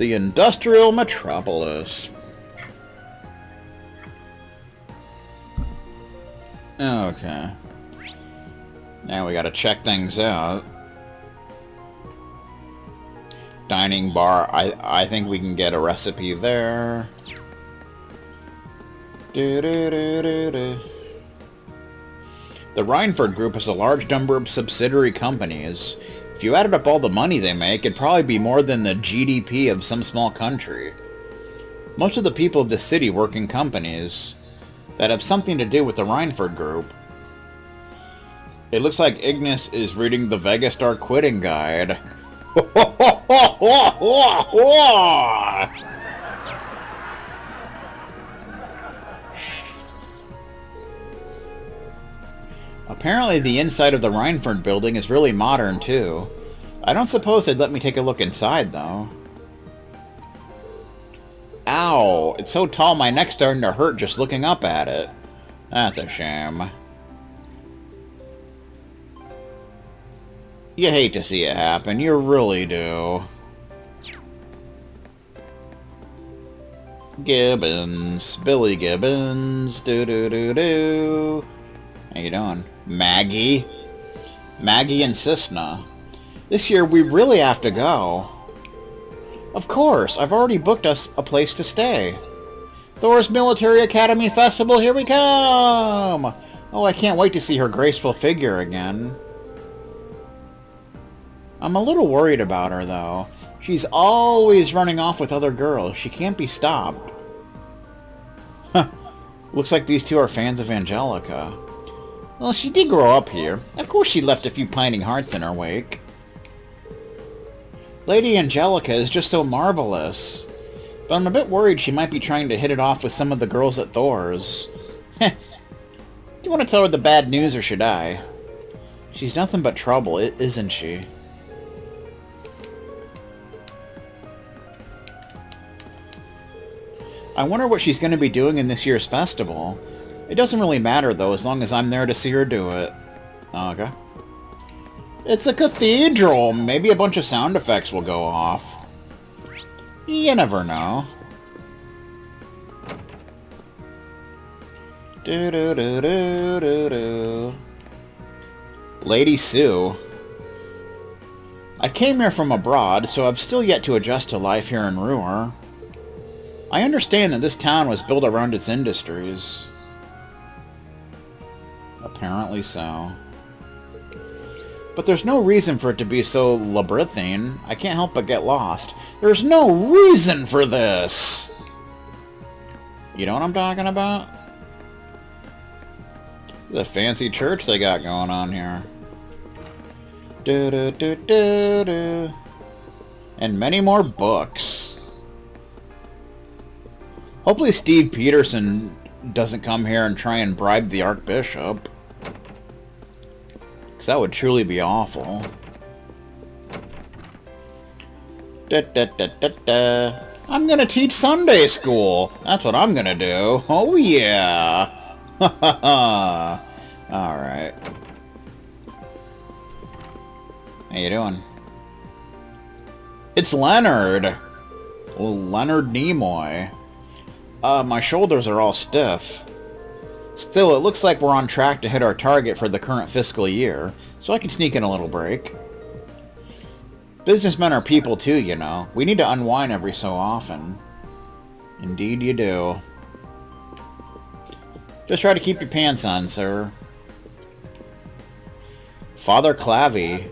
The industrial metropolis. Okay. Now we gotta check things out. Dining bar. I think we can get a recipe there. The Rhineford Group has a large number of subsidiary companies. If you added up all the money they make, it'd probably be more than the GDP of some small country. Most of the people of the city work in companies that have something to do with the Rhineford Group. It looks like Ignis is reading the Vegastar quitting guide. Apparently the inside of the Rhineford building is really modern too. I don't suppose they'd let me take a look inside though. Ow! It's so tall my neck's starting to hurt just looking up at it. That's a shame. You hate to see it happen, you really do. Gibbons. Billy Gibbons. Do-do-do-do. How you doing? Maggie? Maggie and Cisna. This year we really have to go. Of course, I've already booked us a place to stay. Thor's Military Academy Festival, here we come! Oh, I can't wait to see her graceful figure again. I'm a little worried about her, though. She's always running off with other girls. She can't be stopped. Huh. Looks like these two are fans of Angelica. Well, she did grow up here. Of course she left a few pining hearts in her wake. Lady Angelica is just so marvelous. But I'm a bit worried she might be trying to hit it off with some of the girls at Thor's. Heh. Do you want to tell her the bad news, or should I? She's nothing but trouble, isn't she? I wonder what she's going to be doing in this year's festival. It doesn't really matter, though, as long as I'm there to see her do it. Okay. It's a cathedral! Maybe a bunch of sound effects will go off. You never know. Do-do-do-do-do-do. Lady Sue. I came here from abroad, so I've still yet to adjust to life here in Roer. I understand that this town was built around its industries. Apparently so. But there's no reason for it to be so labyrinthine. I can't help but get lost. There's no reason for this! You know what I'm talking about? The fancy church they got going on here. Do-do-do-do-do. And many more books. Hopefully Steve Peterson doesn't come here and try and bribe the Archbishop. Because that would truly be awful. Da-da-da-da-da. I'm gonna teach Sunday school. That's what I'm gonna do. Oh yeah. Ha ha ha. Alright. How you doing? It's Leonard. Well, Leonard Nimoy. My shoulders are all stiff. Still, it looks like we're on track to hit our target for the current fiscal year, so I can sneak in a little break. Businessmen are people too, you know. We need to unwind every so often. Indeed you do. Just try to keep your pants on, sir. Father Clavy.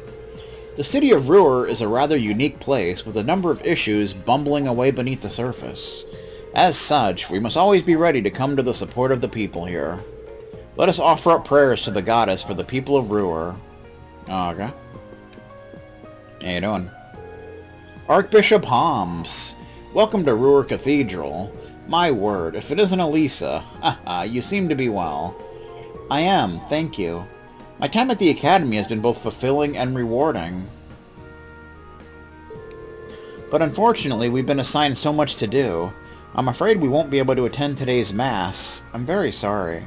The city of Roer is a rather unique place, with a number of issues bumbling away beneath the surface. As such, we must always be ready to come to the support of the people here. Let us offer up prayers to the goddess for the people of Roer. Okay. How you doing? Archbishop Homs. Welcome to Roer Cathedral. My word, if it isn't Elisa. Haha, you seem to be well. I am, thank you. My time at the Academy has been both fulfilling and rewarding. But unfortunately, we've been assigned so much to do. I'm afraid we won't be able to attend today's Mass. I'm very sorry.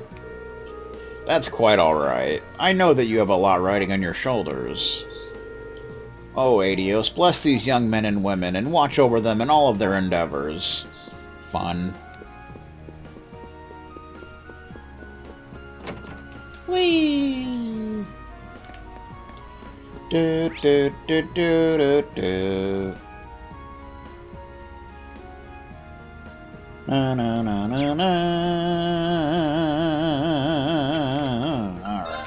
That's quite alright. I know that you have a lot riding on your shoulders. Oh, Adios, bless these young men and women, and watch over them in all of their endeavors. Fun. Whee! Do, do, do, do, do, do. Na, na, na, na, na. All right.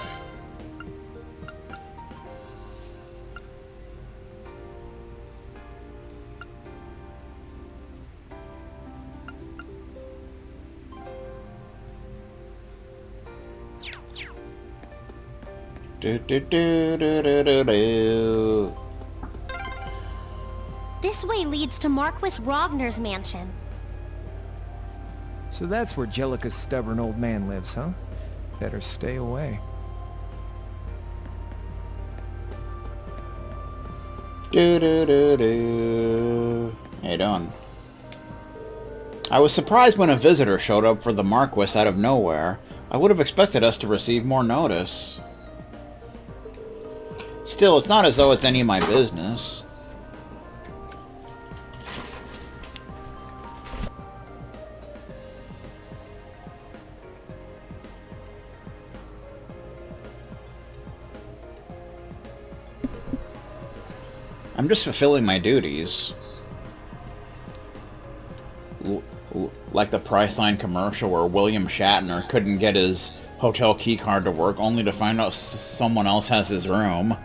Do, do, do, do, do, do, do. This way leads to Marquis Rogner's mansion. So that's where Jellica's stubborn old man lives, huh? Better stay away. Do, do, do, do. How you doing? I was surprised when a visitor showed up for the Marquis out of nowhere. I would have expected us to receive more notice. Still, it's not as though it's any of my business. I'm just fulfilling my duties. Like the Priceline commercial where William Shatner couldn't get his hotel keycard to work only to find out someone else has his room.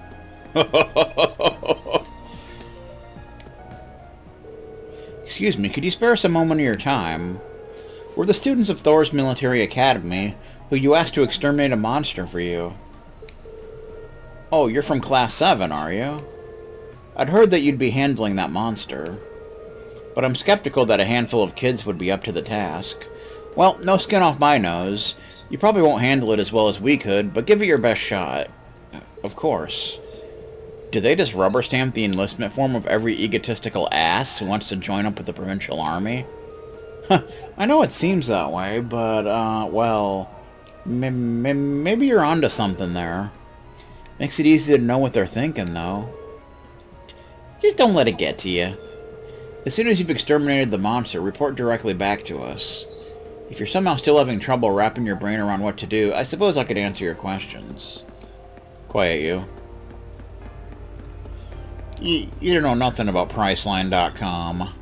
Excuse me, could you spare us a moment of your time? We're the students of Thor's military academy, who you asked to exterminate a monster for you. Oh, you're from Class 7, are you? I'd heard that you'd be handling that monster, but I'm skeptical that a handful of kids would be up to the task. Well, no skin off my nose. You probably won't handle it as well as we could, but give it your best shot. Of course. Do they just rubber stamp the enlistment form of every egotistical ass who wants to join up with the provincial army? I know it seems that way, but, well, maybe you're onto something there. Makes it easy to know what they're thinking, though. Just don't let it get to you. As soon as you've exterminated the monster, report directly back to us. If you're somehow still having trouble wrapping your brain around what to do, I suppose I could answer your questions. Quiet, you. You don't know nothing about Priceline.com.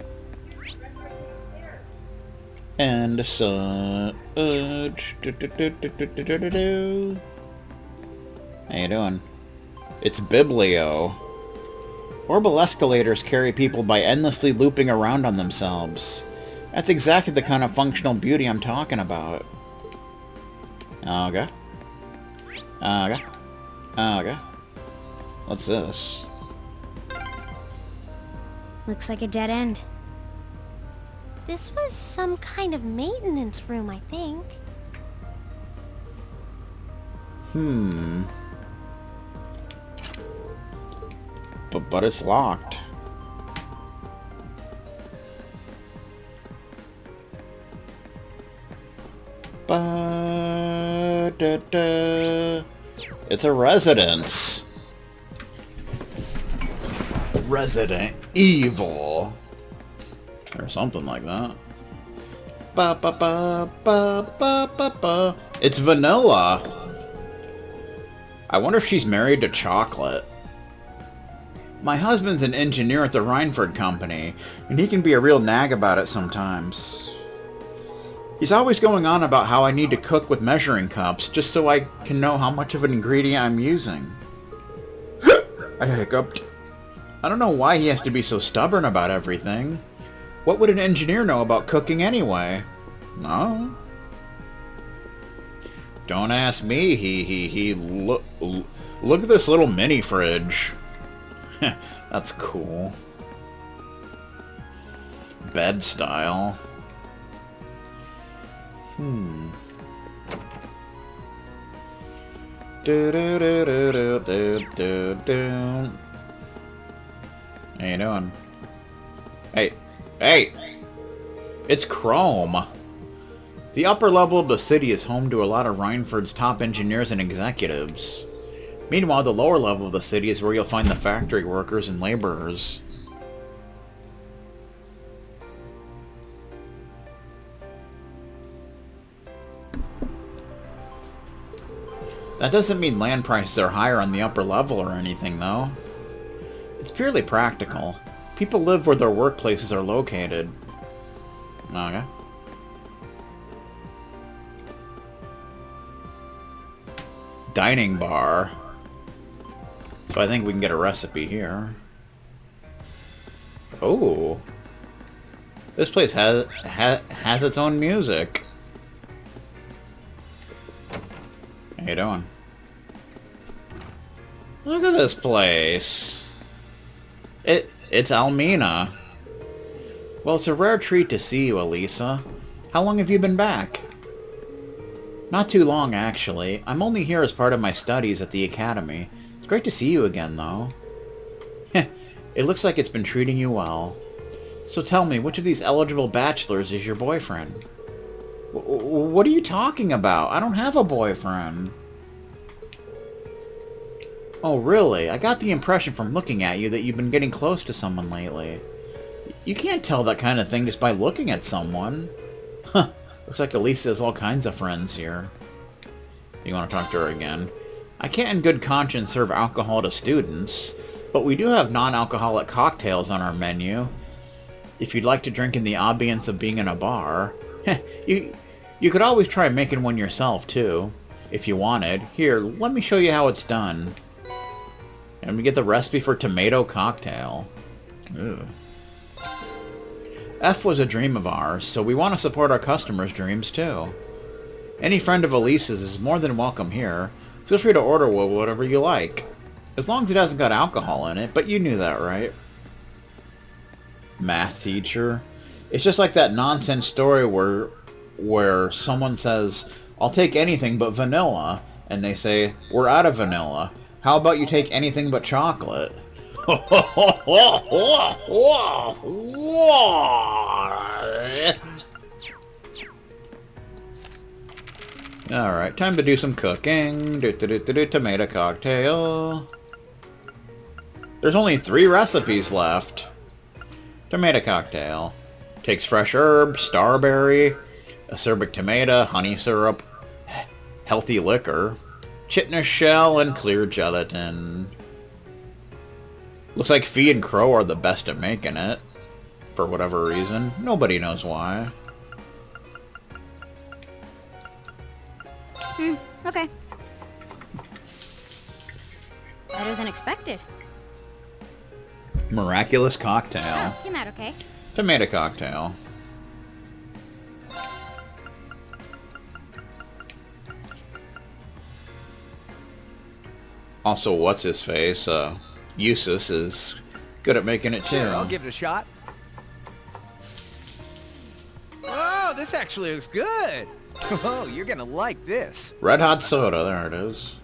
And such. How you doing? It's Biblio. Orbital escalators carry people by endlessly looping around on themselves. That's exactly the kind of functional beauty I'm talking about. Okay. Okay. Okay. What's this? Looks like a dead end. This was some kind of maintenance room, I think. But it's locked. It's a residence. Resident Evil. Or something like that. It's vanilla. I wonder if she's married to chocolate. My husband's an engineer at the Reinford Company, and he can be a real nag about it sometimes. He's always going on about how I need to cook with measuring cups, just so I can know how much of an ingredient I'm using. I hiccuped. I don't know why he has to be so stubborn about everything. What would an engineer know about cooking anyway? No. Don't ask me, look at this little mini fridge. That's cool. Bed style. Do do do do do do do do. How you doing? Hey, hey! It's Chrome. The upper level of the city is home to a lot of Reinford's top engineers and executives. Meanwhile, the lower level of the city is where you'll find the factory workers and laborers. That doesn't mean land prices are higher on the upper level or anything, though. It's purely practical. People live where their workplaces are located. Okay. Dining bar. So I think we can get a recipe here. Oh. This place has its own music. How you doing? Look at this place. It's Almina. Well, it's a rare treat to see you, Elisa. How long have you been back? Not too long, actually. I'm only here as part of my studies at the academy. It's great to see you again, though. It looks like it's been treating you well. So tell me, which of these eligible bachelors is your boyfriend? What are you talking about? I don't have a boyfriend. Oh, really? I got the impression from looking at you that you've been getting close to someone lately. You can't tell that kind of thing just by looking at someone. Huh. Looks like Elisa has all kinds of friends here. You want to talk to her again? I can't in good conscience serve alcohol to students, but we do have non-alcoholic cocktails on our menu. If you'd like to drink in the ambience of being in a bar. You could always try making one yourself, too, if you wanted. Here, let me show you how it's done. And we get the recipe for tomato cocktail. Ew. F was a dream of ours, so we want to support our customers' dreams, too. Any friend of Elisa's is more than welcome here. Feel free to order whatever you like. As long as it hasn't got alcohol in it, but you knew that, right? Math teacher. It's just like that nonsense story where someone says, I'll take anything but vanilla, and they say, we're out of vanilla. How about you take anything but chocolate? Alright, time to do some cooking. Tomato cocktail. There's only 3 recipes left. Tomato cocktail. Takes fresh herbs, starberry, acerbic tomato, honey syrup, healthy liquor, chitinous shell, and clear gelatin. Looks like Fee and Crow are the best at making it. For whatever reason. Nobody knows why. Okay. Better than expected. Miraculous cocktail. Oh, came out okay. Tomato cocktail. Also, what's his face? Eustace is good at making it too. Sure, I'll give it a shot. Oh, this actually looks good. Oh, you're gonna like this. Red hot soda, there it is.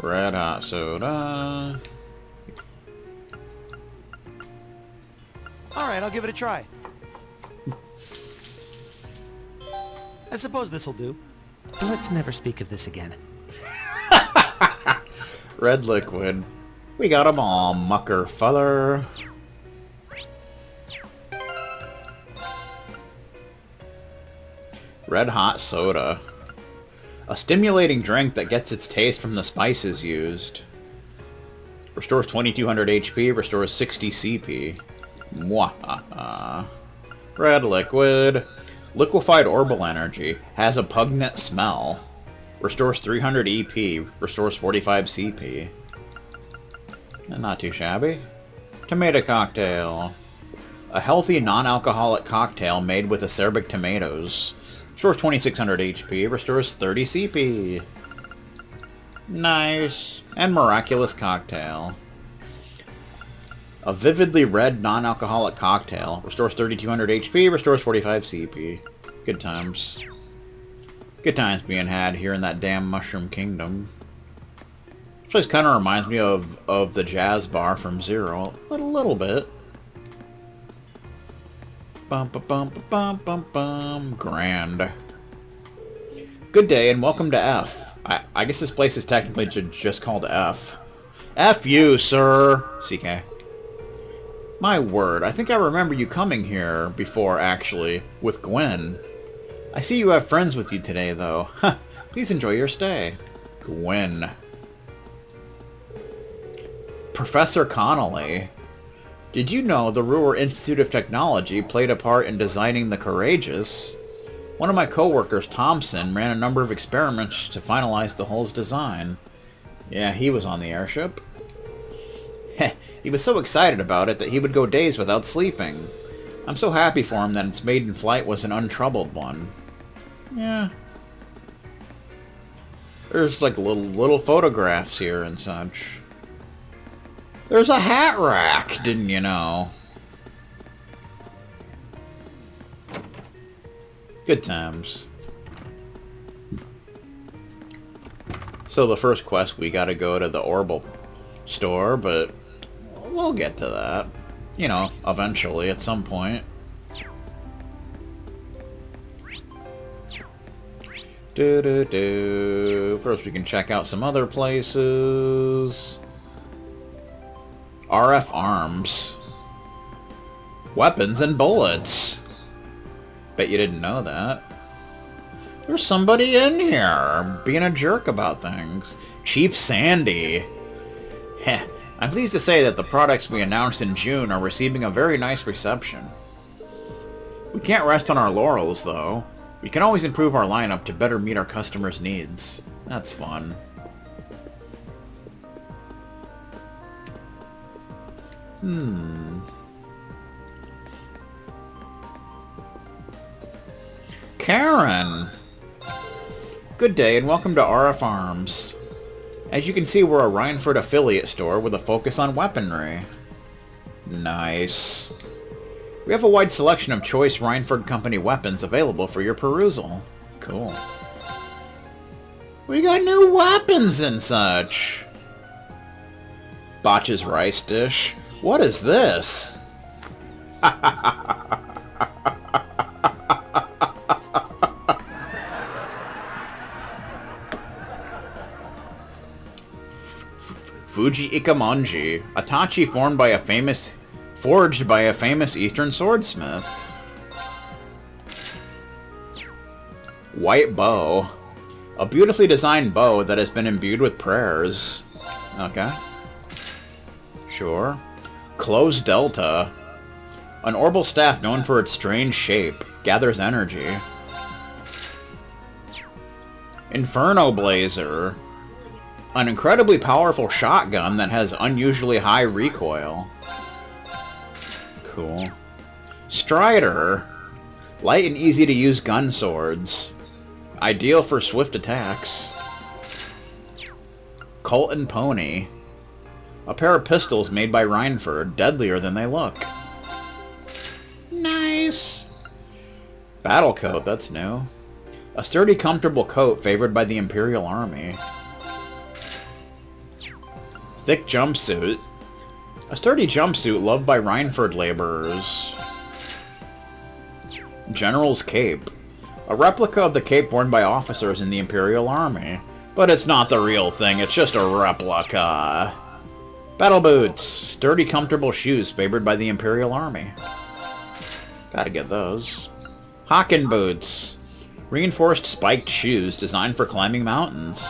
Red hot soda. Alright, I'll give it a try. I suppose this'll do. Let's never speak of this again. Red liquid. We got 'em all, mucker feller. Red hot soda. A stimulating drink that gets its taste from the spices used. Restores 2200 HP, restores 60 CP. Mwahaha. Red liquid. Liquefied orbital energy. Has a pungent smell. Restores 300 EP. Restores 45 CP. Not too shabby. Tomato cocktail. A healthy non-alcoholic cocktail made with acerbic tomatoes. Restores 2600 HP. Restores 30 CP. Nice. And miraculous cocktail. A vividly red non-alcoholic cocktail. Restores 3200 HP. Restores 45 CP. Good times. Good times being had here in that damn Mushroom Kingdom. This place kind of reminds me of the jazz bar from Zero. A little bit. Bum ba bum ba bum bum bum. Grand. Good day and welcome to F. I guess this place is technically just called F. F you, sir! CK. My word, I think I remember you coming here before, actually, with Gwen. I see you have friends with you today, though. Please enjoy your stay. Gwen. Professor Connolly. Did you know the Roer Institute of Technology played a part in designing the Courageous? One of my coworkers, Thompson, ran a number of experiments to finalize the hull's design. Yeah, he was on the airship. He was so excited about it that he would go days without sleeping. I'm so happy for him that its maiden flight was an untroubled one. Yeah. There's like little photographs here and such. There's a hat rack, didn't you know? Good times. So the first quest, we gotta go to the Orbital store, but we'll get to that. You know, eventually, at some point. First we can check out some other places. RF arms. Weapons and bullets. Bet you didn't know that. There's somebody in here, being a jerk about things. Chief Sandy. Heh. I'm pleased to say that the products we announced in June are receiving a very nice reception. We can't rest on our laurels, though. We can always improve our lineup to better meet our customers' needs. That's fun. Karen! Good day and welcome to RF Arms. As you can see, we're a Rhineford affiliate store with a focus on weaponry. Nice. We have a wide selection of choice Rhineford Company weapons available for your perusal. Cool. We got new weapons and such. Botch's rice dish. What is this? Fuji Ikamonji, a tachi forged by a famous Eastern swordsmith. White bow, a beautifully designed bow that has been imbued with prayers. Okay. Sure. Closed Delta, an orbital staff known for its strange shape, gathers energy. Inferno Blazer, an incredibly powerful shotgun that has unusually high recoil. Cool. Strider, light and easy to use gun swords, ideal for swift attacks. Colt and Pony, a pair of pistols made by Rhineford, deadlier than they look. Nice. Battle coat, that's new. A sturdy, comfortable coat favored by the Imperial Army. Thick jumpsuit. A sturdy jumpsuit loved by Rhineford laborers. General's cape. A replica of the cape worn by officers in the Imperial Army. But it's not the real thing, it's just a replica. Battle boots. Sturdy, comfortable shoes favored by the Imperial Army. Gotta get those. Haken boots. Reinforced spiked shoes designed for climbing mountains.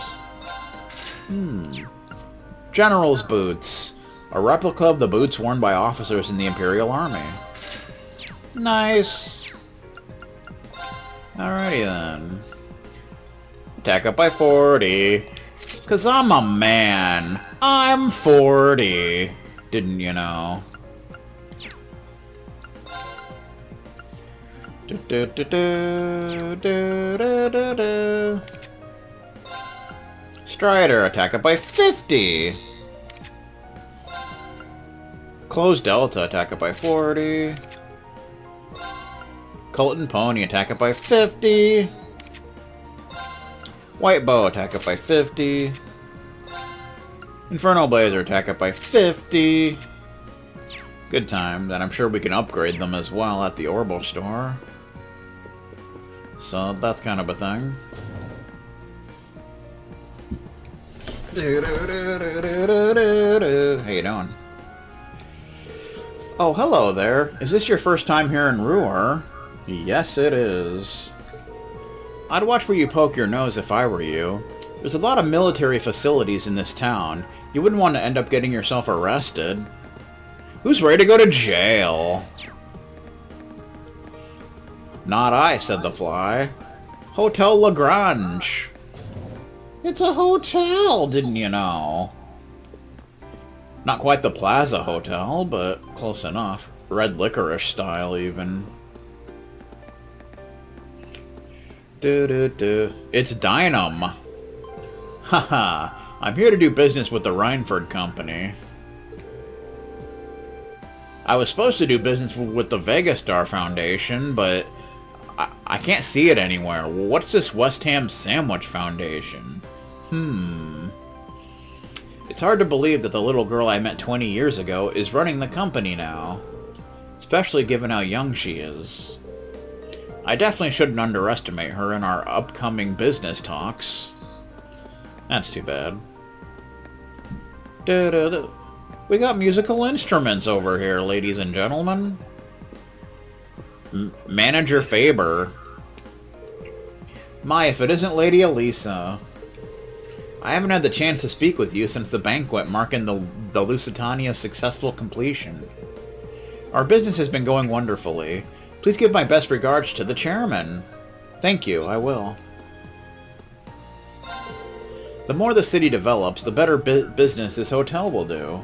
General's boots. A replica of the boots worn by officers in the Imperial Army. Nice. Alrighty then. Attack up by 40. 'Cause I'm a man. I'm 40. Didn't you know? Strider, attack up by 50. Closed Delta, attack up by 40. Colt and Pony, attack up by 50. White Bow, attack up by 50. Inferno Blazer, attack up by 50. Good times, and I'm sure we can upgrade them as well at the Orbital store. So that's kind of a thing. How you doing? Oh, hello there. Is this your first time here in Roer? Yes, it is. I'd watch where you poke your nose if I were you. There's a lot of military facilities in this town. You wouldn't want to end up getting yourself arrested. Who's ready to go to jail? Not I, said the fly. Hotel Lagrange. It's a hotel, didn't you know? Not quite the Plaza Hotel, but close enough. Red licorice style, even. It's Dynam. Haha, I'm here to do business with the Reinford Company. I was supposed to do business with the Vegastar Foundation, but I can't see it anywhere. What's this West Ham Sandwich Foundation? It's hard to believe that the little girl I met 20 years ago is running the company now. Especially given how young she is. I definitely shouldn't underestimate her in our upcoming business talks. That's too bad. We got musical instruments over here, ladies and gentlemen. Manager Faber. My, if it isn't Lady Elisa. I haven't had the chance to speak with you since the banquet marking the Lusitania's successful completion. Our business has been going wonderfully. Please give my best regards to the chairman. Thank you, I will. The more the city develops, the better business this hotel will do.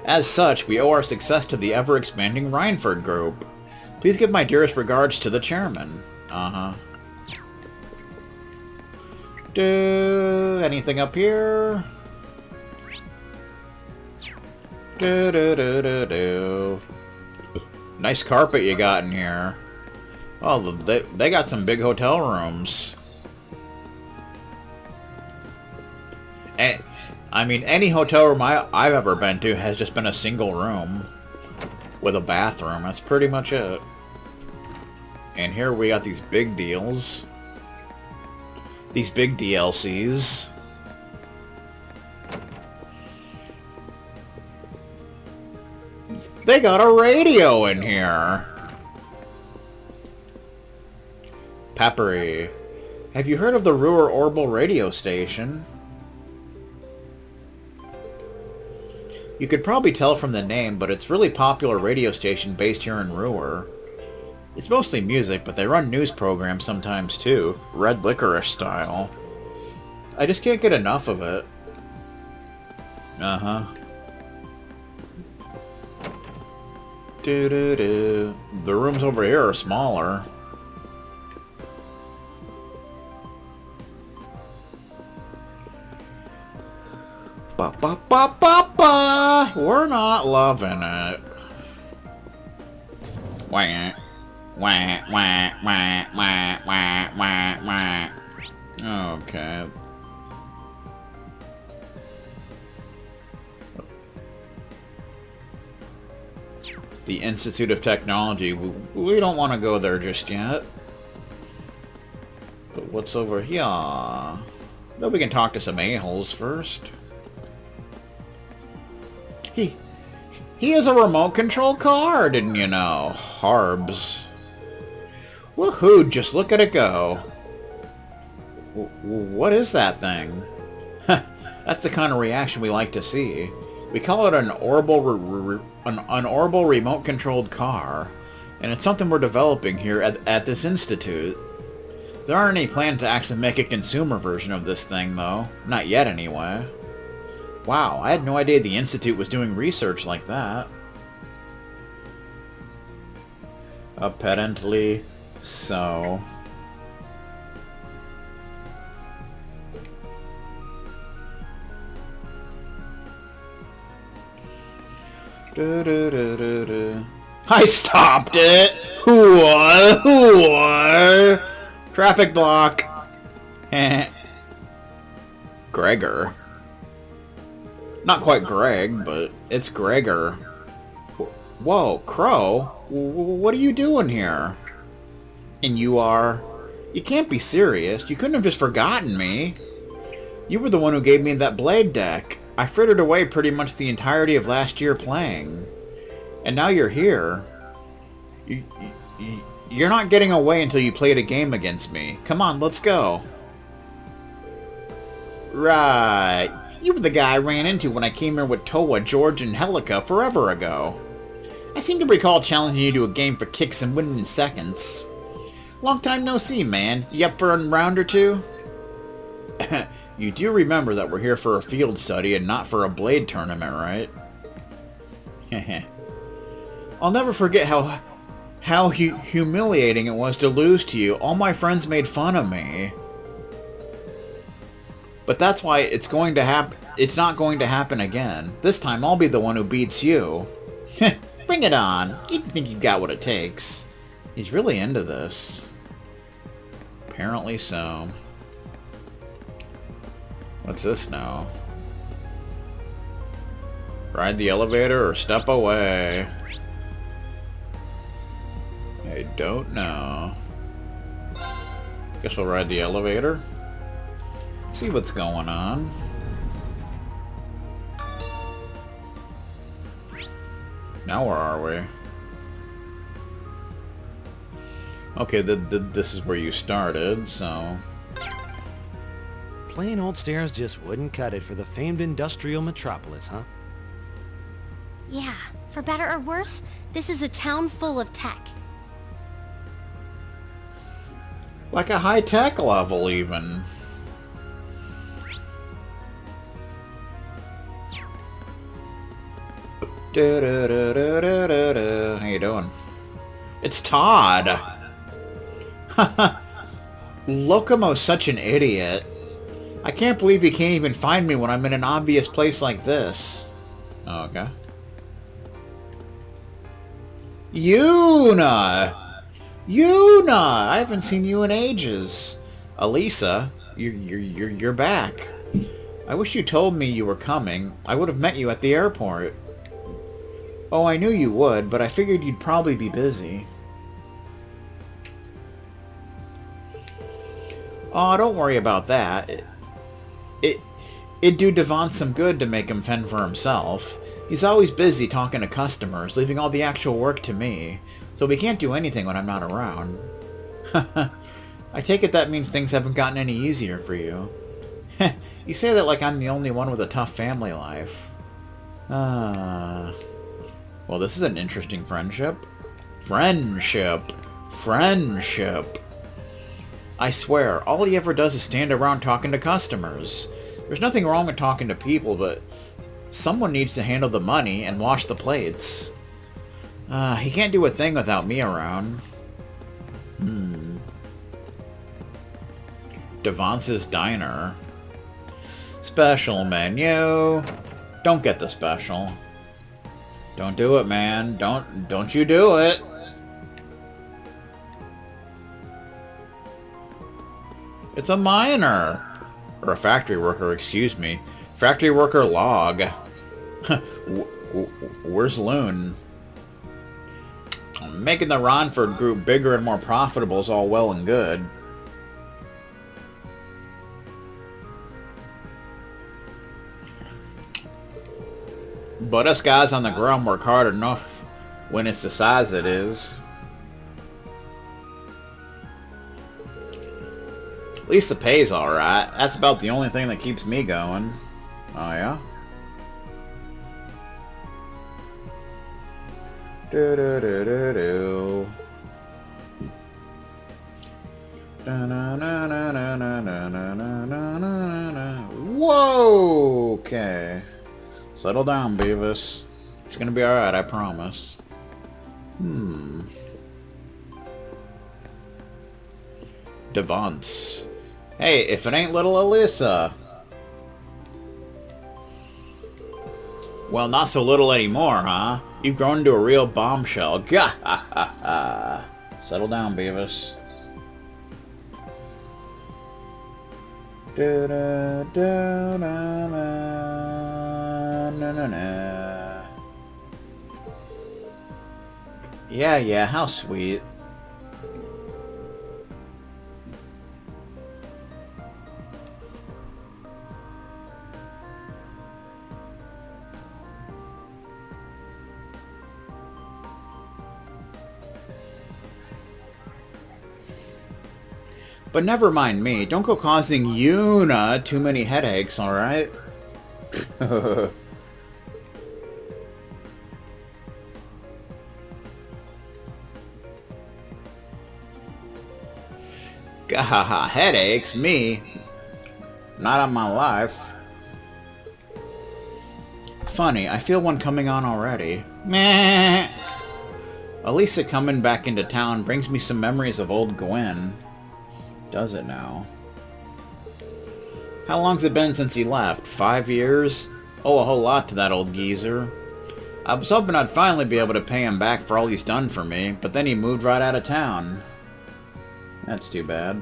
As such, we owe our success to the ever-expanding Reinford Group. Please give my dearest regards to the chairman. Anything up here? Nice carpet you got in here. Oh, they got some big hotel rooms. I mean, any hotel room I've ever been to has just been a single room with a bathroom. That's pretty much it. And here we got these big deals. These big DLCs. They got a radio in here. Peppery. Have you heard of the Roer Orbital radio station? You could probably tell from the name, but it's a really popular radio station based here in Roer. It's mostly music, but they run news programs sometimes too, red licorice style. I just can't get enough of it. The rooms over here are smaller. Ba-ba-ba-ba-ba! We're not loving it. Wah. Wah, wah, wah, wah, wah, wah, wah. Okay. The Institute of Technology. We don't want to go there just yet. But what's over here? Maybe we can talk to some a-holes first. He has a remote control car, didn't you know? Harbs. Woohoo, just look at it go. What is that thing? That's the kind of reaction we like to see. We call it an orbital remote-controlled car, and it's something we're developing here at this institute. There aren't any plans to actually make a consumer version of this thing, though. Not yet, anyway. Wow, I had no idea the institute was doing research like that. Apparently so. I stopped it! Hooah! Traffic block! Gregor. Not quite Greg, but it's Gregor. Whoa, Crow? What are you doing here? And you are... You can't be serious. You couldn't have just forgotten me. You were the one who gave me that blade deck. I frittered away pretty much the entirety of last year playing. And now you're here. You're not getting away until you played a game against me. Come on, let's go. Right. You were the guy I ran into when I came here with Toa, George, and Helica forever ago. I seem to recall challenging you to a game for kicks and winning in seconds. Long time no see, man. You up for a round or two? You do remember that we're here for a field study and not for a blade tournament, right? I'll never forget how humiliating it was to lose to you. All my friends made fun of me. But that's why it's going to happen. It's not going to happen again. This time I'll be the one who beats you. Bring it on. You think you got what it takes. He's really into this. Apparently so. What's this now? Ride the elevator or step away? I don't know. Guess we'll ride the elevator. See what's going on. Now where are we? Okay, this is where you started, so... Plain old stairs just wouldn't cut it for the famed industrial metropolis, huh? Yeah, for better or worse, this is a town full of tech. Like a high-tech level, even. How you doing? It's Todd! Locomo's such an idiot. I can't believe he can't even find me when I'm in an obvious place like this. Oh, okay. Yuna! Yuna! I haven't seen you in ages. Elisa, you're back. I wish you told me you were coming. I would have met you at the airport. Oh, I knew you would, but I figured you'd probably be busy. Oh, don't worry about that. It'd do Devon some good to make him fend for himself. He's always busy talking to customers, leaving all the actual work to me, so we can't do anything when I'm not around. I take it that means things haven't gotten any easier for you. You say that like I'm the only one with a tough family life. Well, this is an interesting friendship. Friendship. I swear, all he ever does is stand around talking to customers. There's nothing wrong with talking to people, but someone needs to handle the money and wash the plates. He can't do a thing without me around. Devonce's Diner. Special menu. Don't get the special. Don't do it, man. Don't you do it. It's a miner. Or a factory worker, excuse me. Factory worker log. Where's Loon? Making the Ronford group bigger and more profitable is all well and good. But us guys on the ground work hard enough when it's the size it is. At least the pay's alright. That's about the only thing that keeps me going. Oh yeah? Do-do-do-do-do. Whoa! Okay. Settle down, Beavis. It's gonna be alright, I promise. Devance. Hey, if it ain't little Alyssa. Well, not so little anymore, huh? You've grown into a real bombshell. Gah ha ha ha. Settle down, Beavis. Da da da da na na na. Yeah, how sweet. But never mind me. Don't go causing Yuna too many headaches, alright? Gahaha, headaches? Me? Not on my life. Funny, I feel one coming on already. Meh. Elisa coming back into town brings me some memories of old Gwen. Does it now? How long's it been since he left? 5 years? Oh, a whole lot to that old geezer. I was hoping I'd finally be able to pay him back for all he's done for me, but then he moved right out of town. That's too bad.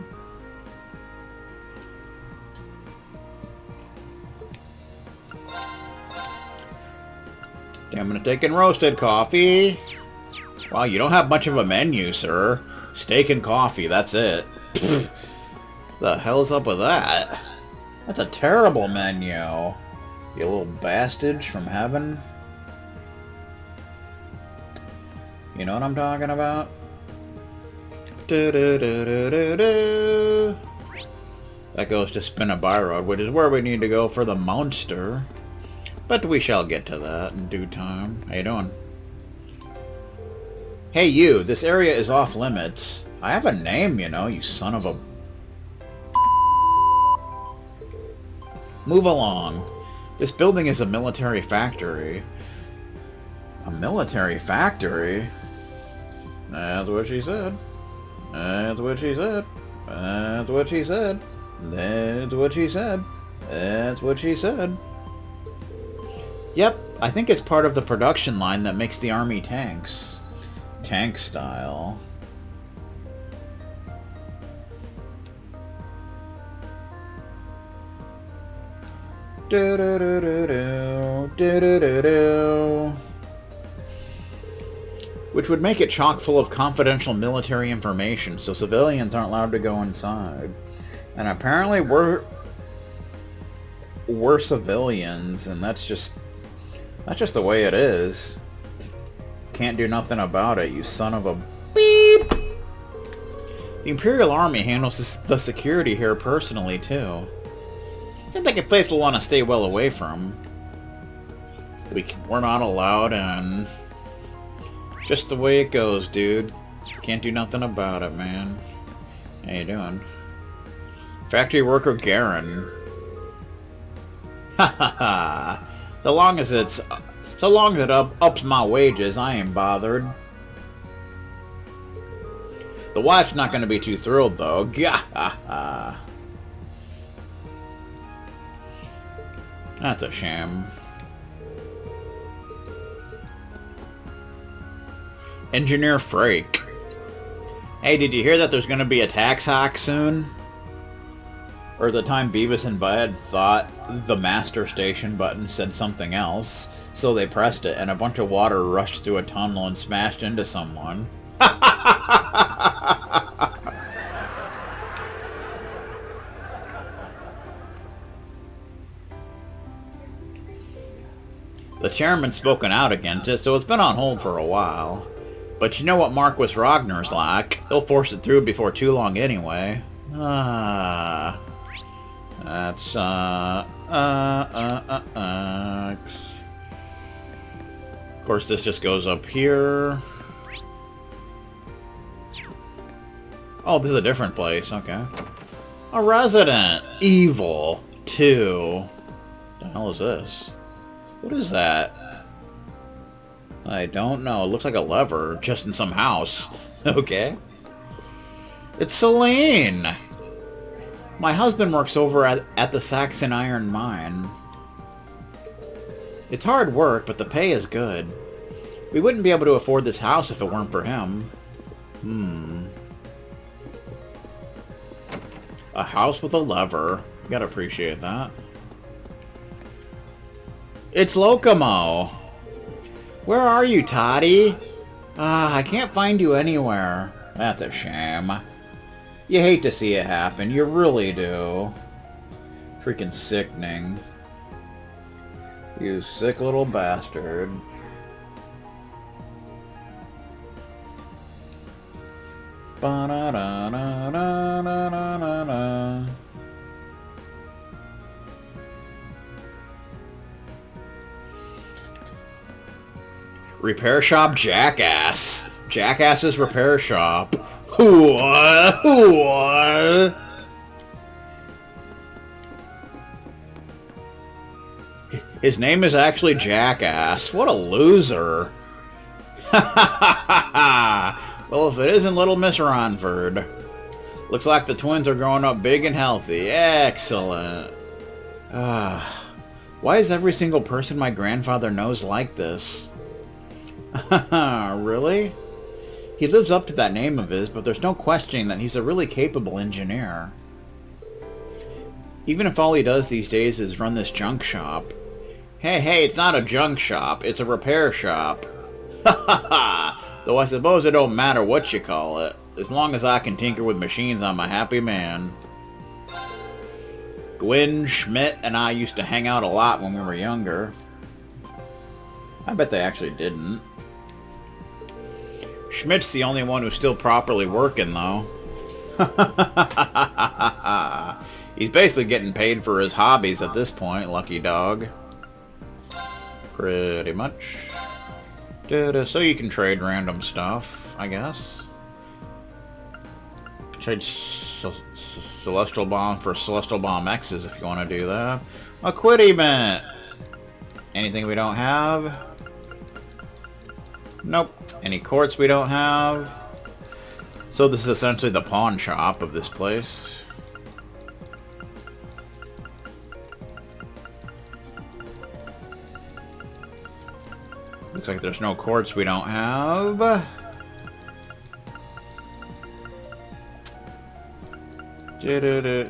I'm gonna take in roasted coffee. Wow, you don't have much of a menu, sir. Steak and coffee, that's it. The hell's up with that? That's a terrible menu. You little bastard from heaven. You know what I'm talking about? That goes to Spinnaby Road, which is where we need to go for the monster. But we shall get to that in due time. How you doing? Hey you, this area is off limits. I have a name, you know, you son of a... Move along. This building is a military factory. A military factory? That's what she said. That's what she said. That's what she said. That's what she said. That's what she said. Yep, I think it's part of the production line that makes the army tanks. Tank style. Which would make it chock full of confidential military information, so civilians aren't allowed to go inside. And apparently we're civilians, and that's just the way it is. Can't do nothing about it, you son of a beep! The Imperial Army handles the security here personally, too. Seems like a place we'll want to stay well away from. We're not allowed, and... just the way it goes, dude. Can't do nothing about it, man. How you doing? Factory worker Garen. Ha ha ha! So long as it ups my wages, I ain't bothered. The wife's not going to be too thrilled, though. Gah ha ha! That's a shame. Engineer Frake. Hey, did you hear that there's going to be a tax hike soon? Or the time Beavis and Bud thought the master station button said something else, so they pressed it and a bunch of water rushed through a tunnel and smashed into someone. The chairman's spoken out against it, so it's been on hold for a while. But you know what Marquis Ragnar's like. He'll force it through before too long anyway. That's, Of course, this just goes up here. Oh, this is a different place. Okay. A resident. Evil 2. What the hell is this? What is that? I don't know. It looks like a lever, just in some house. Okay. It's Celine! My husband works over at the Saxon Iron Mine. It's hard work, but the pay is good. We wouldn't be able to afford this house if it weren't for him. A house with a lever. You gotta appreciate that. It's Locomo! Where are you, Toddy? I can't find you anywhere. That's a shame. You hate to see it happen. You really do. Freaking sickening. You sick little bastard. Ba-da-da-da-da-da-da. Repair shop Jackass. Jackass's repair shop. What? What? His name is actually Jackass. What a loser. Well, if it isn't Little Miss Ronford. Looks like the twins are growing up big and healthy. Excellent. Why is every single person my grandfather knows like this? Really? He lives up to that name of his, but there's no questioning that he's a really capable engineer. Even if all he does these days is run this junk shop. Hey, it's not a junk shop, it's a repair shop. Though I suppose it don't matter what you call it. As long as I can tinker with machines, I'm a happy man. Gwen, Schmidt, and I used to hang out a lot when we were younger. I bet they actually didn't. Schmidt's the only one who's still properly working, though. He's basically getting paid for his hobbies at this point, lucky dog. Pretty much. So you can trade random stuff, I guess. Trade Celestial Bomb for Celestial Bomb X's if you want to do that. A quit event! Anything we don't have? Nope. Any quartz we don't have? So this is essentially the pawn shop of this place. Looks like there's no quartz we don't have.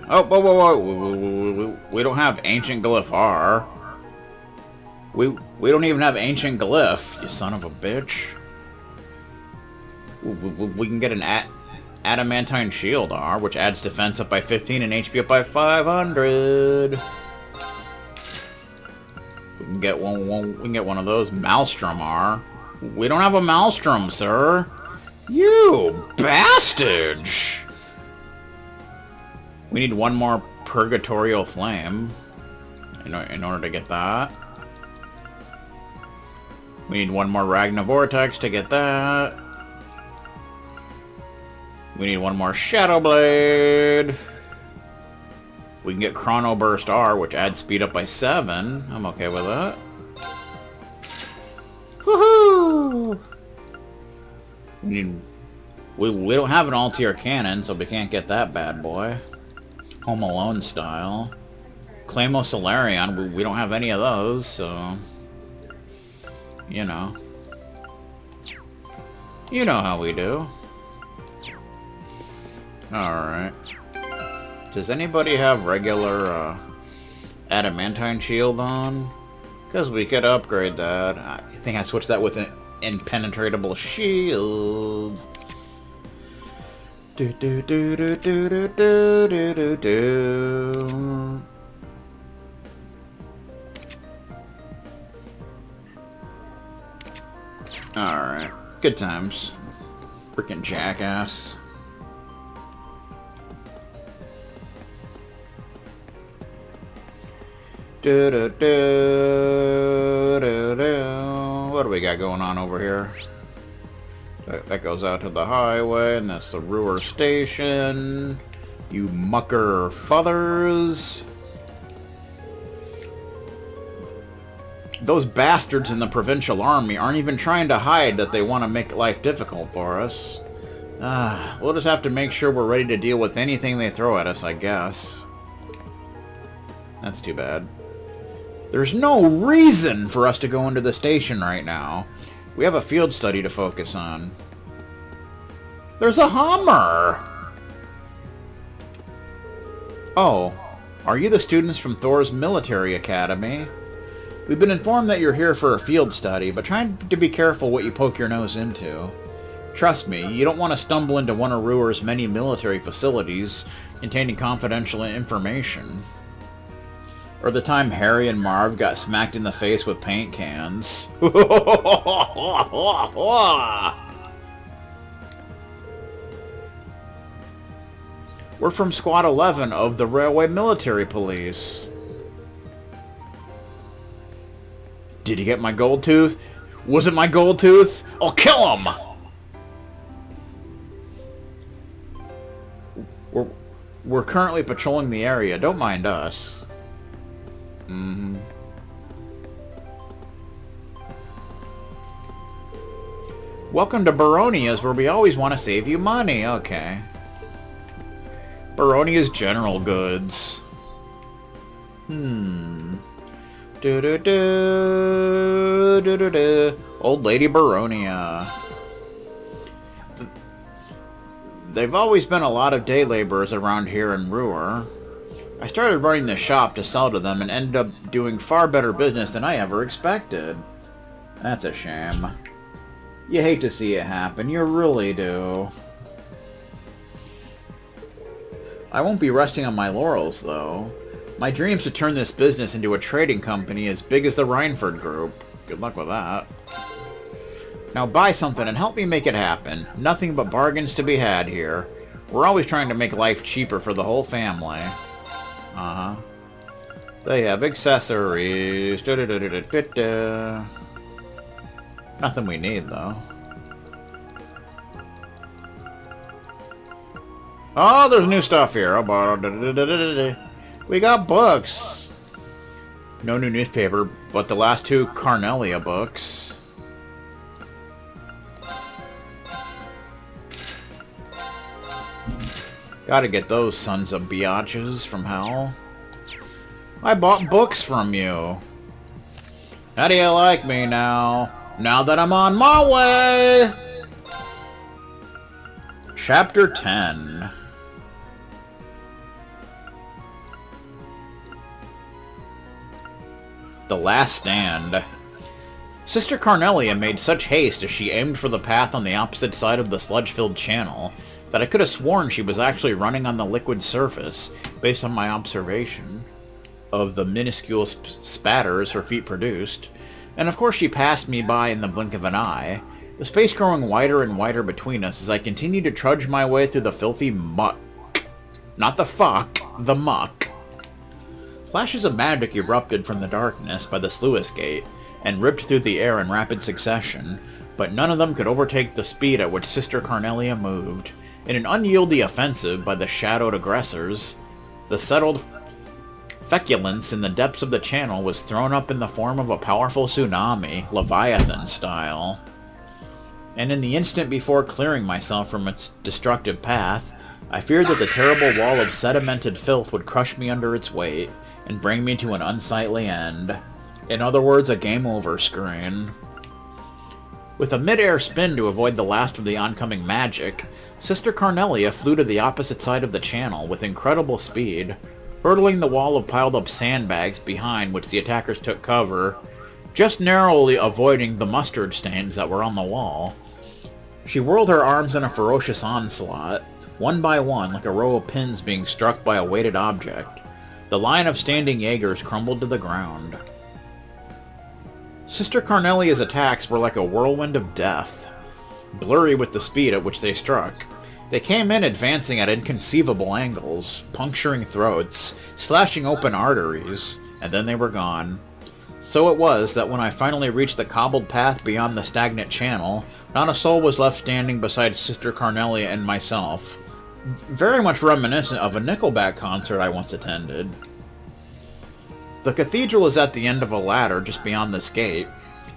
Oh, whoa. We don't have Ancient Glyph R. We don't even have Ancient Glyph, you son of a bitch. We can get an Adamantine Shield R, which adds defense up by 15 and HP up by 500. We can get one of those. Maelstrom R. We don't have a Maelstrom, sir. You bastard! We need one more Purgatorial Flame in order to get that. We need one more Ragna Vortex to get that. We need one more Shadow Blade. We can get Chrono Burst R, which adds speed up by 7. I'm okay with that. Woohoo! We don't have an Altier Cannon, so we can't get that bad boy. Home Alone style. Claymore Solarion, we don't have any of those, so... You know. You know how we do. Alright. Does anybody have regular Adamantine Shield on? Because we could upgrade that. I think I switched that with an Impenetrable Shield. Alright. Good times. Freaking jackass. What do we got going on over here? That goes out to the highway, and that's the Roer station. You mucker futhers. Those bastards in the provincial army aren't even trying to hide that they want to make life difficult for us. We'll just have to make sure we're ready to deal with anything they throw at us, I guess. That's too bad. There's no reason for us to go into the station right now. We have a field study to focus on. There's a Hummer! Oh, are you the students from Thor's military academy? We've been informed that you're here for a field study, but try to be careful what you poke your nose into. Trust me, you don't want to stumble into one of Roer's many military facilities containing confidential information. Or the time Harry and Marv got smacked in the face with paint cans. We're from Squad 11 of the Railway Military Police. Did you get my gold tooth? Was it my gold tooth? I'll kill him! We're currently patrolling the area. Don't mind us. Mm-hmm. Welcome to Baronia's, where we always want to save you money. Okay. Baronia's general goods. Old Lady Baronia. They've always been a lot of day laborers around here in Roer. I started running the shop to sell to them and ended up doing far better business than I ever expected. That's a shame. You hate to see it happen, you really do. I won't be resting on my laurels, though. My dream's to turn this business into a trading company as big as the Reinford Group. Good luck with that. Now buy something and help me make it happen. Nothing but bargains to be had here. We're always trying to make life cheaper for the whole family. Uh-huh. They have accessories. Nothing we need, though. Oh, there's new stuff here. We got books. No new newspaper, but the last two Carnelia books. Gotta get those sons of biatches from hell. I bought books from you. How do you like me now? Now that I'm on my way! Chapter 10. The Last Stand. Sister Carnelia made such haste as she aimed for the path on the opposite side of the sludge-filled channel that I could have sworn she was actually running on the liquid surface, based on my observation of the minuscule spatters her feet produced. And of course she passed me by in the blink of an eye, the space growing wider and wider between us as I continued to trudge my way through the filthy muck. Not the fuck, the muck. Flashes of magic erupted from the darkness by the sluice gate, and ripped through the air in rapid succession, but none of them could overtake the speed at which Sister Carnelia moved. In an unyieldy offensive by the shadowed aggressors, the settled feculence in the depths of the channel was thrown up in the form of a powerful tsunami, Leviathan style. And in the instant before clearing myself from its destructive path, I feared that the terrible wall of sedimented filth would crush me under its weight, and bring me to an unsightly end. In other words, a game over screen. With a mid-air spin to avoid the last of the oncoming magic, Sister Carnelia flew to the opposite side of the channel with incredible speed, hurdling the wall of piled-up sandbags behind which the attackers took cover, just narrowly avoiding the mustard stains that were on the wall. She whirled her arms in a ferocious onslaught, one by one like a row of pins being struck by a weighted object. The line of standing Jaegers crumbled to the ground. Sister Carnelia's attacks were like a whirlwind of death, blurry with the speed at which they struck. They came in advancing at inconceivable angles, puncturing throats, slashing open arteries, and then they were gone. So it was that when I finally reached the cobbled path beyond the stagnant channel, not a soul was left standing beside Sister Carnelia and myself. Very much reminiscent of a Nickelback concert I once attended. The cathedral is at the end of a ladder just beyond this gate,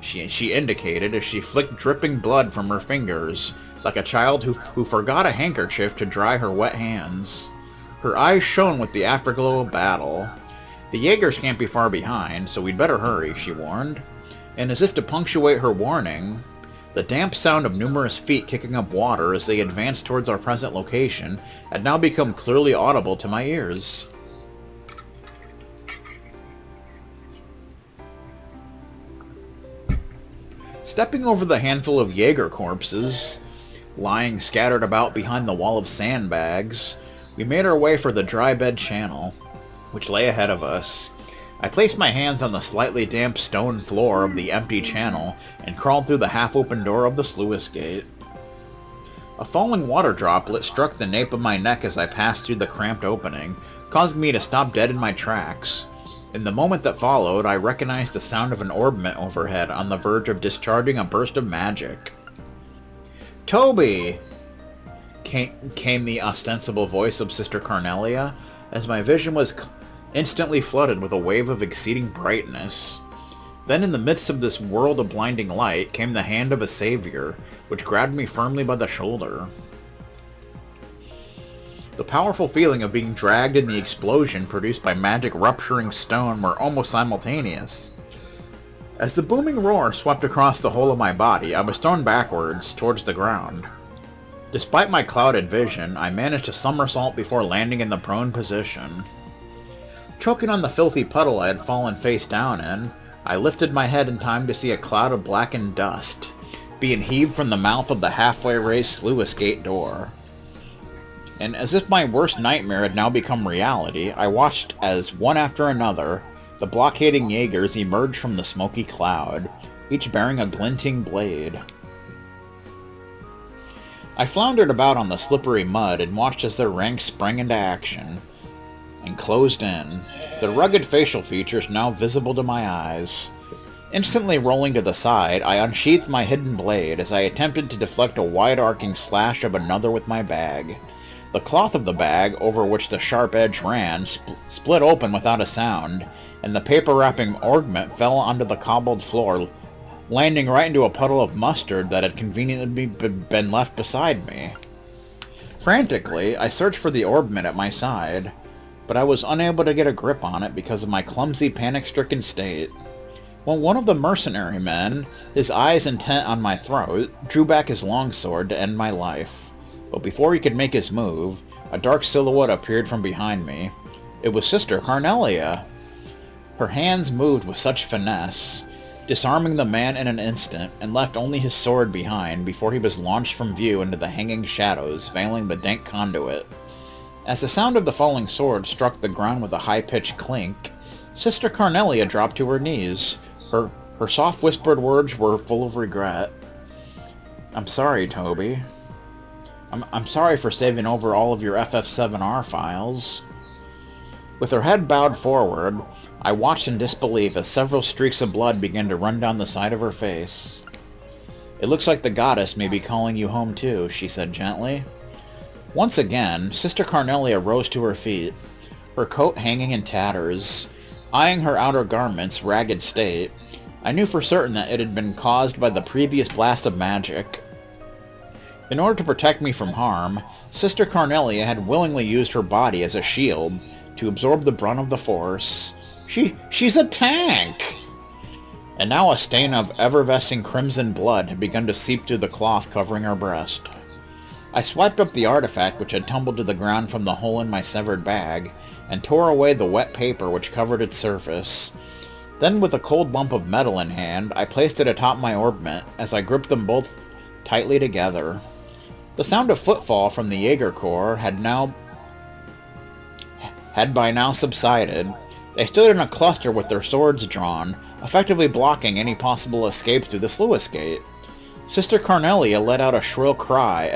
she indicated as she flicked dripping blood from her fingers, like a child who forgot a handkerchief to dry her wet hands. Her eyes shone with the afterglow of battle. The Jaegers can't be far behind, so we'd better hurry, she warned. And as if to punctuate her warning, the damp sound of numerous feet kicking up water as they advanced towards our present location had now become clearly audible to my ears. Stepping over the handful of Jaeger corpses, lying scattered about behind the wall of sandbags, we made our way for the dry bed channel, which lay ahead of us. I placed my hands on the slightly damp stone floor of the empty channel and crawled through the half-open door of the sluice gate. A falling water droplet struck the nape of my neck as I passed through the cramped opening, causing me to stop dead in my tracks. In the moment that followed, I recognized the sound of an orbment overhead on the verge of discharging a burst of magic. "Toby!" came the ostensible voice of Sister Cornelia, as my vision was instantly flooded with a wave of exceeding brightness. Then in the midst of this world of blinding light came the hand of a savior, which grabbed me firmly by the shoulder. The powerful feeling of being dragged in the explosion produced by magic rupturing stone were almost simultaneous. As the booming roar swept across the whole of my body, I was thrown backwards towards the ground. Despite my clouded vision, I managed to somersault before landing in the prone position. Choking on the filthy puddle I had fallen face down in, I lifted my head in time to see a cloud of blackened dust being heaved from the mouth of the halfway raised sluice gate door. And as if my worst nightmare had now become reality, I watched as, one after another, the blockading Jaegers emerged from the smoky cloud, each bearing a glinting blade. I floundered about on the slippery mud and watched as their ranks sprang into action and closed in, their rugged facial features now visible to my eyes. Instantly rolling to the side, I unsheathed my hidden blade as I attempted to deflect a wide-arcing slash of another with my bag. The cloth of the bag, over which the sharp edge ran, split open without a sound, and the paper-wrapping ornament fell onto the cobbled floor, landing right into a puddle of mustard that had conveniently been left beside me. Frantically, I searched for the ornament at my side, but I was unable to get a grip on it because of my clumsy, panic-stricken state. When one of the mercenary men, his eyes intent on my throat, drew back his longsword to end my life. But before he could make his move, a dark silhouette appeared from behind me. It was Sister Cornelia. Her hands moved with such finesse, disarming the man in an instant, and left only his sword behind before he was launched from view into the hanging shadows, veiling the dank conduit. As the sound of the falling sword struck the ground with a high-pitched clink, Sister Cornelia dropped to her knees. Her soft whispered words were full of regret. "I'm sorry, Toby. I'm sorry for saving over all of your FF7R files." With her head bowed forward, I watched in disbelief as several streaks of blood began to run down the side of her face. "It looks like the goddess may be calling you home too," she said gently. Once again, Sister Cornelia rose to her feet, her coat hanging in tatters. Eyeing her outer garment's ragged state, I knew for certain that it had been caused by the previous blast of magic. In order to protect me from harm, Sister Cornelia had willingly used her body as a shield to absorb the brunt of the force. She's a tank! And now a stain of effervescing crimson blood had begun to seep through the cloth covering her breast. I swiped up the artifact which had tumbled to the ground from the hole in my severed bag, and tore away the wet paper which covered its surface. Then, with a cold lump of metal in hand, I placed it atop my ornament as I gripped them both tightly together. The sound of footfall from the Jaeger Corps had by now subsided. They stood in a cluster with their swords drawn, effectively blocking any possible escape through the sluice gate. Sister Cornelia let out a shrill cry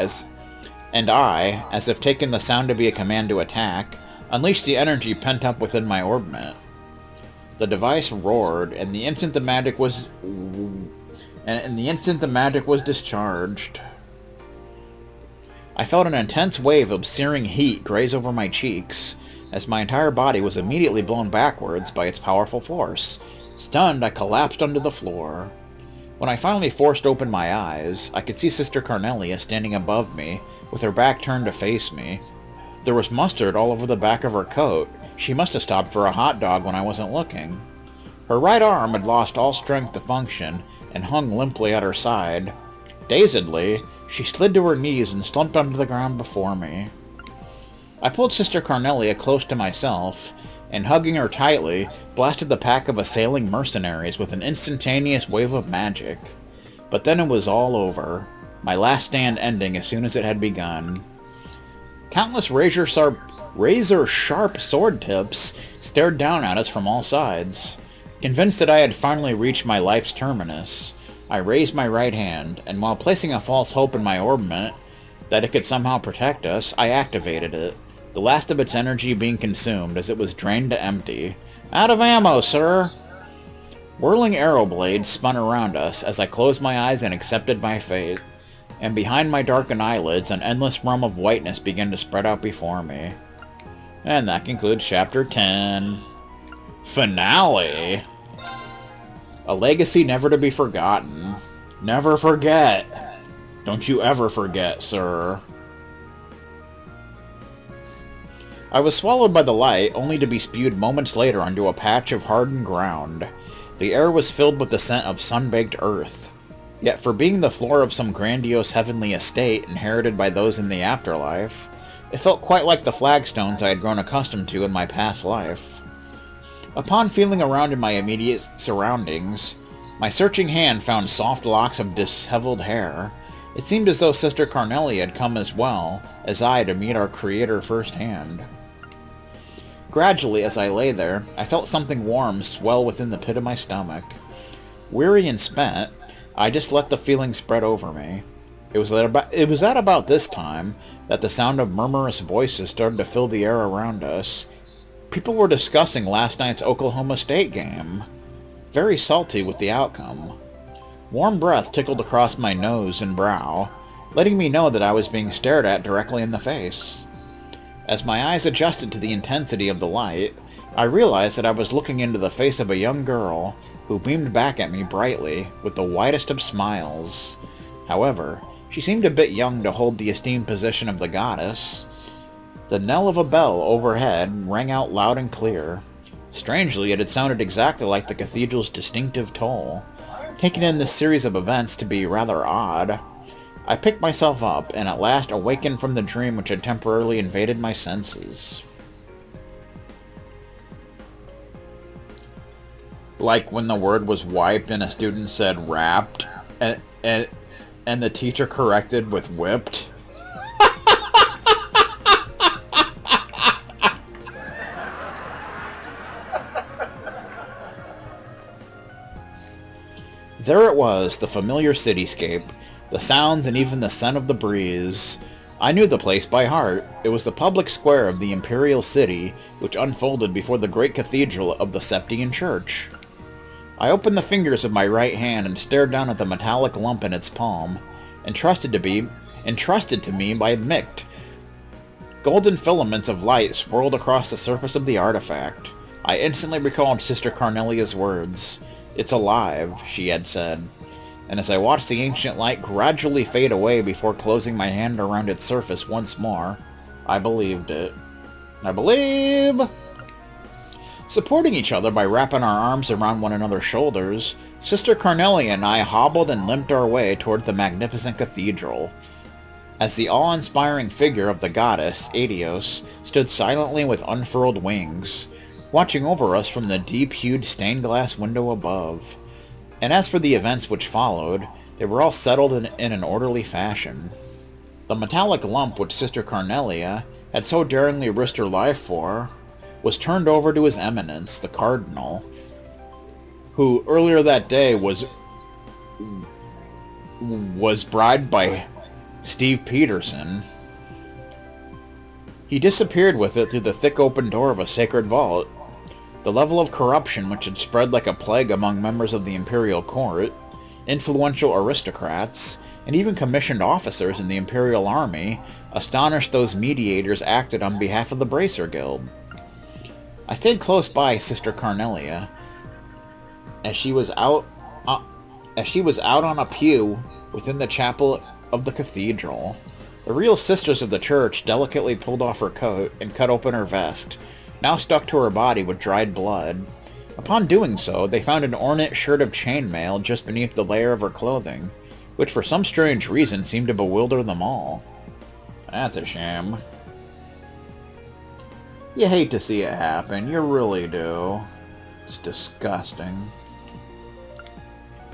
and I, as if taking the sound to be a command to attack, unleashed the energy pent up within my ornament. The device roared, and the instant the magic was discharged. I felt an intense wave of searing heat graze over my cheeks, as my entire body was immediately blown backwards by its powerful force. Stunned, I collapsed onto the floor. When I finally forced open my eyes, I could see Sister Cornelia standing above me, with her back turned to face me. There was mustard all over the back of her coat. She must have stopped for a hot dog when I wasn't looking. Her right arm had lost all strength to function, and hung limply at her side. Dazedly, she slid to her knees and slumped onto the ground before me. I pulled Sister Cornelia close to myself, and hugging her tightly, blasted the pack of assailing mercenaries with an instantaneous wave of magic. But then it was all over, my last stand ending as soon as it had begun. Countless razor-sharp sword tips stared down at us from all sides. Convinced that I had finally reached my life's terminus, I raised my right hand, and while placing a false hope in my ornament that it could somehow protect us, I activated it, the last of its energy being consumed as it was drained to empty. Out of ammo, sir! Whirling arrow blades spun around us as I closed my eyes and accepted my fate, and behind my darkened eyelids an endless realm of whiteness began to spread out before me. And that concludes Chapter 10. Finale! A legacy never to be forgotten. Never forget! Don't you ever forget, sir. I was swallowed by the light, only to be spewed moments later onto a patch of hardened ground. The air was filled with the scent of sun-baked earth. Yet for being the floor of some grandiose heavenly estate inherited by those in the afterlife, it felt quite like the flagstones I had grown accustomed to in my past life. Upon feeling around in my immediate surroundings, my searching hand found soft locks of disheveled hair. It seemed as though Sister Carnelia had come as well as I to meet our Creator firsthand. Gradually, as I lay there, I felt something warm swell within the pit of my stomach. Weary and spent, I just let the feeling spread over me. It was at about this time that the sound of murmurous voices started to fill the air around us. People were discussing last night's Oklahoma State game. Very salty with the outcome. Warm breath tickled across my nose and brow, letting me know that I was being stared at directly in the face. As my eyes adjusted to the intensity of the light, I realized that I was looking into the face of a young girl who beamed back at me brightly with the widest of smiles. However, she seemed a bit young to hold the esteemed position of the goddess. The knell of a bell overhead rang out loud and clear. Strangely, it had sounded exactly like the cathedral's distinctive toll, taking in this series of events to be rather odd. I picked myself up, and at last awakened from the dream which had temporarily invaded my senses. Like when the word was wiped and a student said wrapped, and the teacher corrected with whipped. There it was, the familiar cityscape, the sounds and even the scent of the breeze. I knew the place by heart. It was the public square of the imperial city, which unfolded before the great cathedral of the Septian Church. I opened the fingers of my right hand and stared down at the metallic lump in its palm, entrusted to me by Micht. Golden filaments of light swirled across the surface of the artifact. I instantly recalled Sister Carnelia's words. "It's alive," she had said. And as I watched the ancient light gradually fade away before closing my hand around its surface once more, I believed it. I believe! Supporting each other by wrapping our arms around one another's shoulders, Sister Carnelia and I hobbled and limped our way toward the magnificent cathedral. As the awe-inspiring figure of the goddess, Adios, stood silently with unfurled wings, watching over us from the deep-hued stained-glass window above. And as for the events which followed, they were all settled in an orderly fashion. The metallic lump which Sister Carnelia had so daringly risked her life for was turned over to His Eminence, the Cardinal, who earlier that day was bribed by Steve Peterson. He disappeared with it through the thick open door of a sacred vault. The level of corruption which had spread like a plague among members of the imperial court, influential aristocrats, and even commissioned officers in the imperial army astonished those mediators acted on behalf of the Bracer Guild. I stayed close by Sister Carnelia, as she was out on a pew within the chapel of the cathedral. The real sisters of the church delicately pulled off her coat and cut open her vest, now stuck to her body with dried blood. Upon doing so, they found an ornate shirt of chainmail just beneath the layer of her clothing, which for some strange reason seemed to bewilder them all. That's a shame. You hate to see it happen, you really do. It's disgusting.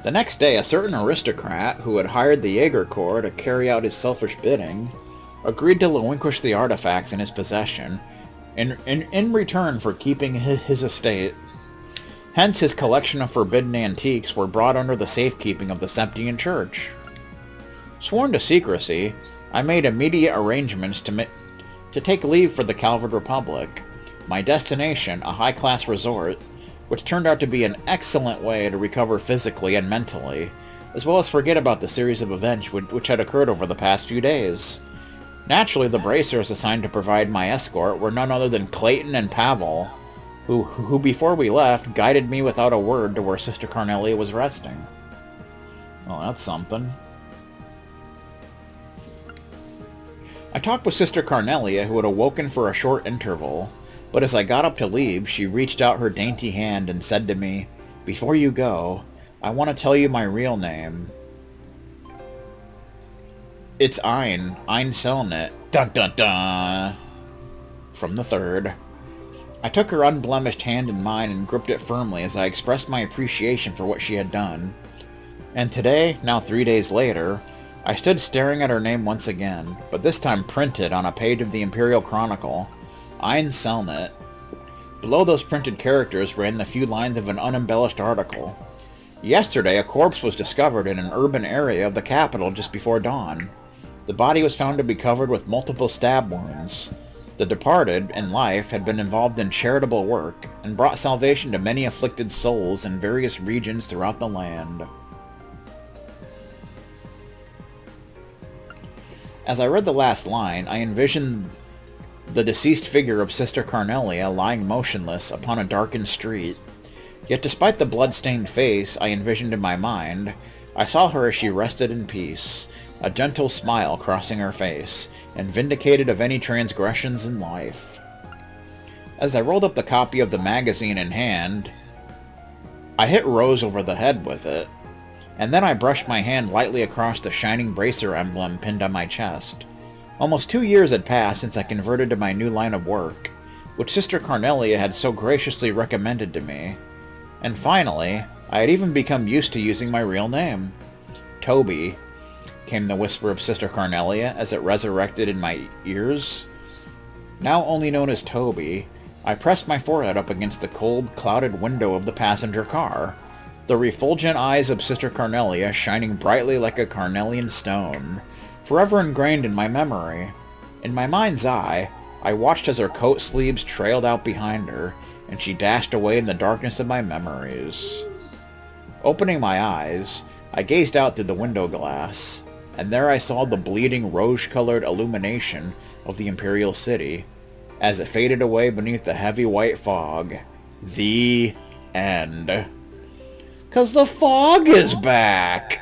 The next day, a certain aristocrat, who had hired the Jaeger Corps to carry out his selfish bidding, agreed to relinquish the artifacts in his possession, in return for keeping his estate. Hence his collection of forbidden antiques were brought under the safekeeping of the Septian Church. Sworn to secrecy, I made immediate arrangements to take leave for the Calvard Republic. My destination, a high-class resort, which turned out to be an excellent way to recover physically and mentally, as well as forget about the series of events which had occurred over the past few days. Naturally, the bracers assigned to provide my escort were none other than Clayton and Pavel, who before we left, guided me without a word to where Sister Cornelia was resting. Well, that's something. I talked with Sister Cornelia, who had awoken for a short interval, but as I got up to leave, she reached out her dainty hand and said to me, "Before you go, I want to tell you my real name. It's Ein Selnet. Dun dun dun! From the third." I took her unblemished hand in mine and gripped it firmly as I expressed my appreciation for what she had done. And today, now 3 days later, I stood staring at her name once again, but this time printed on a page of the Imperial Chronicle, Ein Selnet. Below those printed characters ran the few lines of an unembellished article. Yesterday, a corpse was discovered in an urban area of the capital just before dawn. The body was found to be covered with multiple stab wounds. The departed, in life, had been involved in charitable work, and brought salvation to many afflicted souls in various regions throughout the land. As I read the last line, I envisioned the deceased figure of Sister Cornelia lying motionless upon a darkened street. Yet despite the blood-stained face I envisioned in my mind, I saw her as she rested in peace, a gentle smile crossing her face, and vindicated of any transgressions in life. As I rolled up the copy of the magazine in hand, I hit Rose over the head with it, and then I brushed my hand lightly across the shining bracer emblem pinned on my chest. Almost 2 years had passed since I converted to my new line of work, which Sister Cornelia had so graciously recommended to me. And finally, I had even become used to using my real name. "Toby," came the whisper of Sister Cornelia as it resurrected in my ears. Now only known as Toby, I pressed my forehead up against the cold, clouded window of the passenger car, the refulgent eyes of Sister Cornelia shining brightly like a carnelian stone, forever ingrained in my memory. In my mind's eye, I watched as her coat sleeves trailed out behind her, and she dashed away in the darkness of my memories. Opening my eyes, I gazed out through the window glass, and there I saw the bleeding rose-colored illumination of the Imperial City, as it faded away beneath the heavy white fog. The end. 'Cause the fog is back!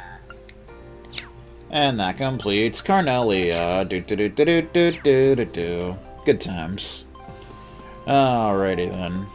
And that completes Cornelia. Do. Good times. Alrighty then.